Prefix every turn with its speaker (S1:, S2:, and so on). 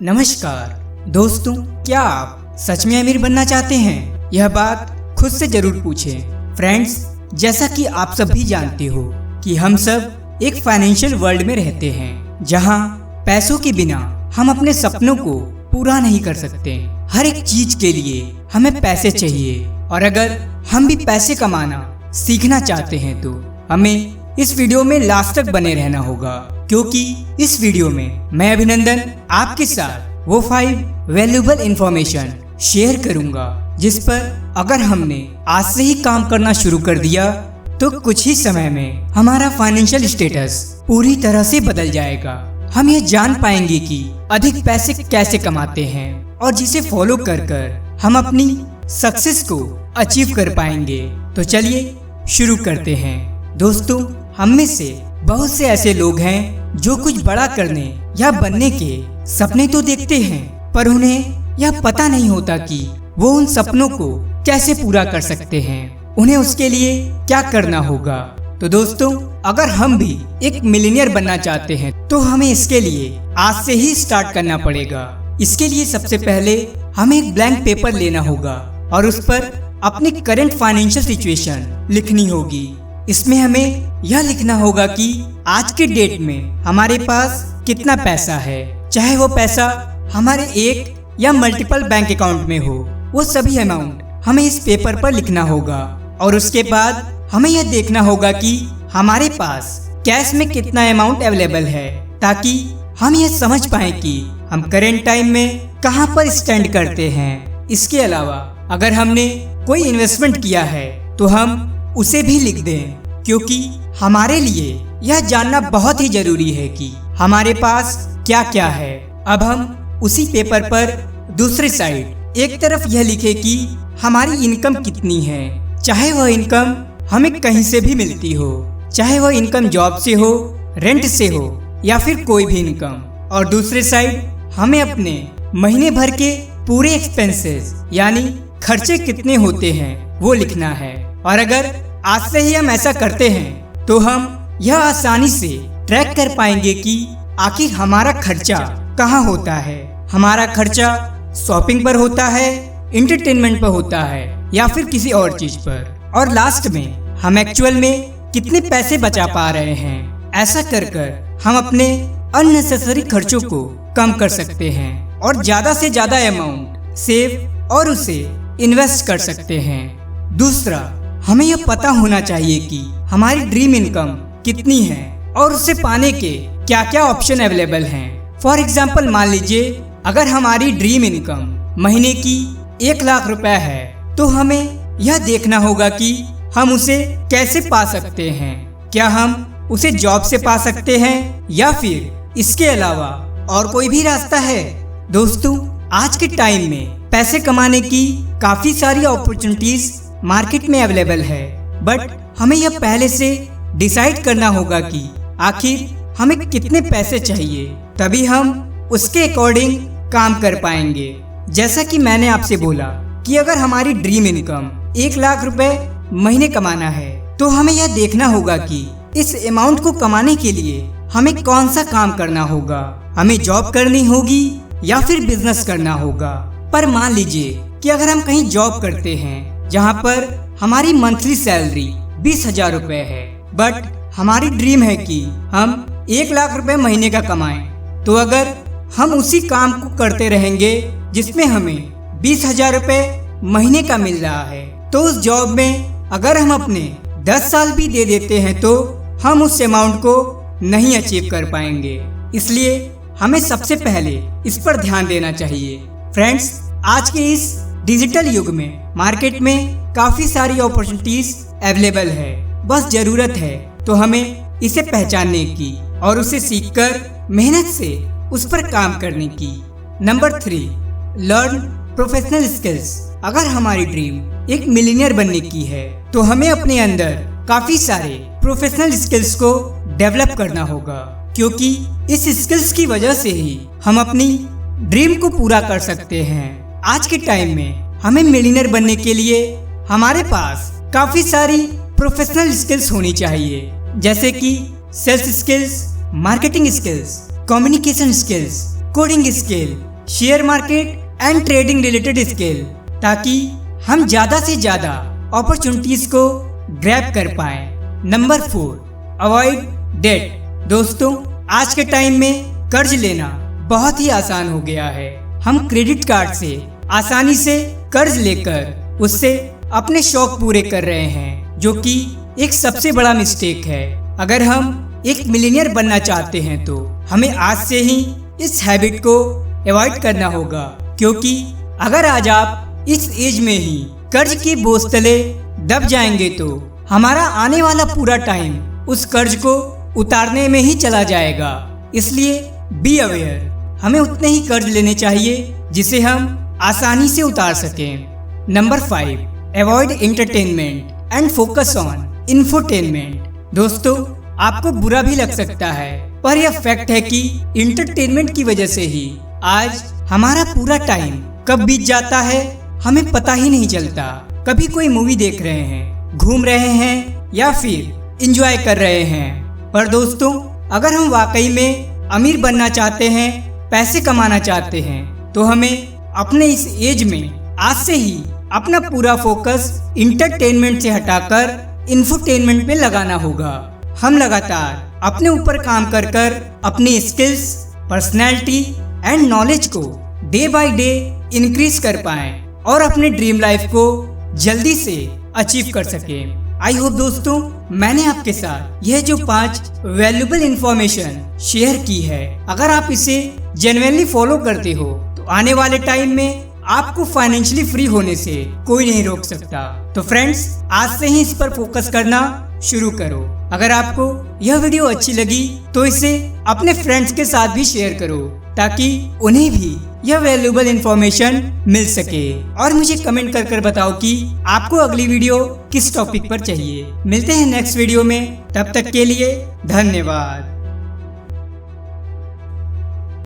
S1: नमस्कार दोस्तों, क्या आप सच में अमीर बनना चाहते हैं? यह बात खुद से जरूर पूछें। फ्रेंड्स, जैसा कि आप सब भी जानते हो कि हम सब एक फाइनेंशियल वर्ल्ड में रहते हैं जहां पैसों के बिना हम अपने सपनों को पूरा नहीं कर सकते। हर एक चीज के लिए हमें पैसे चाहिए और अगर हम भी पैसे कमाना सीखना चाहते हैं तो हमें इस वीडियो में लास्ट तक बने रहना होगा, क्योंकि इस वीडियो में मैं अभिनंदन आपके साथ वो 5 वैल्यूएबल इंफॉर्मेशन शेयर करूंगा जिस पर अगर हमने आज से ही काम करना शुरू कर दिया तो कुछ ही समय में हमारा फाइनेंशियल स्टेटस पूरी तरह से बदल जाएगा। हम ये जान पाएंगे कि अधिक पैसे कैसे कमाते हैं और जिसे फॉलो कर हम अपनी सक्सेस को अचीव कर पाएंगे। तो चलिए शुरू करते हैं। दोस्तों, हम में से बहुत से ऐसे लोग हैं जो कुछ बड़ा करने या बनने के सपने तो देखते हैं, पर उन्हें यह पता नहीं होता कि वो उन सपनों को कैसे पूरा कर सकते हैं, उन्हें उसके लिए क्या करना होगा। तो दोस्तों, अगर हम भी एक मिलियनियर बनना चाहते हैं तो हमें इसके लिए आज से ही स्टार्ट करना पड़ेगा। इसके लिए सबसे पहले हमें एक ब्लैंक पेपर लेना होगा और उस पर अपनी करंट फाइनेंशियल सिचुएशन लिखनी होगी। इसमें हमें यह लिखना होगा कि आज के डेट में हमारे पास कितना पैसा है, चाहे वो पैसा हमारे एक या मल्टीपल बैंक अकाउंट में हो, वो सभी अमाउंट हमें इस पेपर पर लिखना होगा। और उसके बाद हमें यह देखना होगा कि हमारे पास कैश में कितना अमाउंट अवेलेबल है, ताकि हम यह समझ पाए कि हम करेंट टाइम में कहां पर स्टैंड करते हैं। इसके अलावा अगर हमने कोई इन्वेस्टमेंट किया है तो हम उसे भी लिख दें, क्योंकि हमारे लिए यह जानना बहुत ही जरूरी है कि हमारे पास क्या क्या है। अब हम उसी पेपर पर दूसरी साइड एक तरफ यह लिखे कि हमारी इनकम कितनी है, चाहे वह इनकम हमें कहीं से भी मिलती हो, चाहे वह इनकम जॉब से हो, रेंट से हो या फिर कोई भी इनकम। और दूसरे साइड हमें अपने महीने भर के पूरे एक्सपेंसेस यानी खर्चे कितने होते हैं वो लिखना है। और अगर आज से ही हम ऐसा करते हैं तो हम यह आसानी से ट्रैक कर पाएंगे कि आखिर हमारा खर्चा कहाँ होता है। हमारा खर्चा शॉपिंग पर होता है, एंटरटेनमेंट पर होता है या फिर किसी और चीज पर, और लास्ट में हम एक्चुअल में कितने पैसे बचा पा रहे हैं। ऐसा कर हम अपने अननेसेसरी खर्चों को कम कर सकते हैं और ज्यादा से ज्यादा अमाउंट सेव और उसे इन्वेस्ट कर सकते हैं। दूसरा, हमें यह पता होना चाहिए कि हमारी ड्रीम इनकम कितनी है और उसे पाने के क्या क्या ऑप्शन अवेलेबल हैं। फॉर एग्जाम्पल, मान लीजिए अगर हमारी ड्रीम इनकम महीने की 1 लाख रुपए है तो हमें यह देखना होगा कि हम उसे कैसे पा सकते हैं। क्या हम उसे जॉब से पा सकते हैं या फिर इसके अलावा और कोई भी रास्ता है? दोस्तों, आज के टाइम में पैसे कमाने की काफी सारी अपॉर्चुनिटीज मार्केट में अवेलेबल है, बट हमें यह पहले से डिसाइड करना होगा कि आखिर हमें कितने पैसे चाहिए, तभी हम उसके अकॉर्डिंग काम कर पाएंगे। जैसा कि मैंने आपसे बोला कि अगर हमारी ड्रीम इनकम 1 लाख रुपए महीने कमाना है तो हमें यह देखना होगा कि इस अमाउंट को कमाने के लिए हमें कौन सा काम करना होगा। हमें जॉब करनी होगी या फिर बिजनेस करना होगा। पर मान लीजिए कि अगर हम कहीं जॉब करते हैं जहाँ पर हमारी मंथली सैलरी 20,000 रुपए है, बट हमारी ड्रीम है कि हम 1 लाख रुपए महीने का कमाएं, तो अगर हम उसी काम को करते रहेंगे जिसमें हमें 20,000 रुपए महीने का मिल रहा है, तो उस जॉब में अगर हम अपने 10 साल भी दे देते हैं तो हम उस अमाउंट को नहीं अचीव कर पाएंगे। इसलिए हमें सबसे पहले इस पर ध्यान देना चाहिए। फ्रेंड्स, आज के इस डिजिटल युग में मार्केट में काफी सारी अपॉर्चुनिटीज अवेलेबल है, बस जरूरत है तो हमें इसे पहचानने की और उसे सीखकर मेहनत से उस पर काम करने की। Number 3, learn professional skills. अगर हमारी ड्रीम एक मिलियनियर बनने की है तो हमें अपने अंदर काफी सारे प्रोफेशनल स्किल्स को डेवलप करना होगा, क्योंकि इस स्किल्स की वजह से ही हम अपनी ड्रीम को पूरा कर सकते हैं। आज के टाइम में हमें मिलियनियर बनने के लिए हमारे पास काफी सारी प्रोफेशनल स्किल्स होनी चाहिए, जैसे कि sales skills, marketing skills, communication skills, coding skill, share market and trading related skill, ताकि हम ज्यादा से ज्यादा अपॉर्चुनिटीज को ग्रैब कर पाए। Number 4, avoid date. दोस्तों, आज के टाइम में कर्ज लेना बहुत ही आसान हो गया है। हम क्रेडिट कार्ड से आसानी से कर्ज लेकर उससे अपने शौक पूरे कर रहे हैं, जो कि एक सबसे बड़ा मिस्टेक है। अगर हम एक मिलियनियर बनना चाहते हैं तो हमें आज से ही इस हैबिट को अवॉइड करना होगा, क्योंकि अगर आज आप इस एज में ही कर्ज के बोझ तले दब जाएंगे तो हमारा आने वाला पूरा टाइम उस कर्ज को उतारने में ही चला जाएगा। इसलिए बी अवेयर, हमें उतने ही कर्ज लेने चाहिए जिसे हम आसानी से उतार सकें। Number 5, avoid entertainment and focus on infotainment. दोस्तों, आपको बुरा भी लग सकता है, पर यह फैक्ट है कि इंटरटेनमेंट की वजह से ही आज हमारा पूरा टाइम कब बीत जाता है हमें पता ही नहीं चलता। कभी कोई मूवी देख रहे हैं, घूम रहे हैं या फिर एंजॉय कर रहे हैं। पर दोस्तों, अगर हम वाकई में अमीर बनना चाहते हैं, पैसे कमाना चाहते हैं, तो हमें अपने इस एज में आज से ही अपना पूरा फोकस इंटरटेनमेंट से हटाकर इंफोटेनमेंट में लगाना होगा। हम लगातार अपने ऊपर काम कर कर अपनी स्किल्स, पर्सनैलिटी एंड नॉलेज को डे बाय डे इंक्रीज कर पाएं और अपने ड्रीम लाइफ को जल्दी से अचीव कर सकें। आई होप दोस्तों, मैंने आपके साथ यह जो 5 वैल्यूबल इंफॉर्मेशन शेयर की है, अगर आप इसे जेन्युइनली फॉलो करते हो तो आने वाले टाइम में आपको फाइनेंशियली फ्री होने से कोई नहीं रोक सकता। तो फ्रेंड्स, आज से ही इस पर फोकस करना शुरू करो। अगर आपको यह वीडियो अच्छी लगी तो इसे अपने फ्रेंड्स के साथ भी शेयर करो, ताकि उन्हें भी यह वैल्यूबल इंफॉर्मेशन मिल सके। और मुझे कमेंट कर कर बताओ कि आपको अगली वीडियो किस टॉपिक पर चाहिए। मिलते हैं नेक्स्ट वीडियो में, तब तक के लिए धन्यवाद।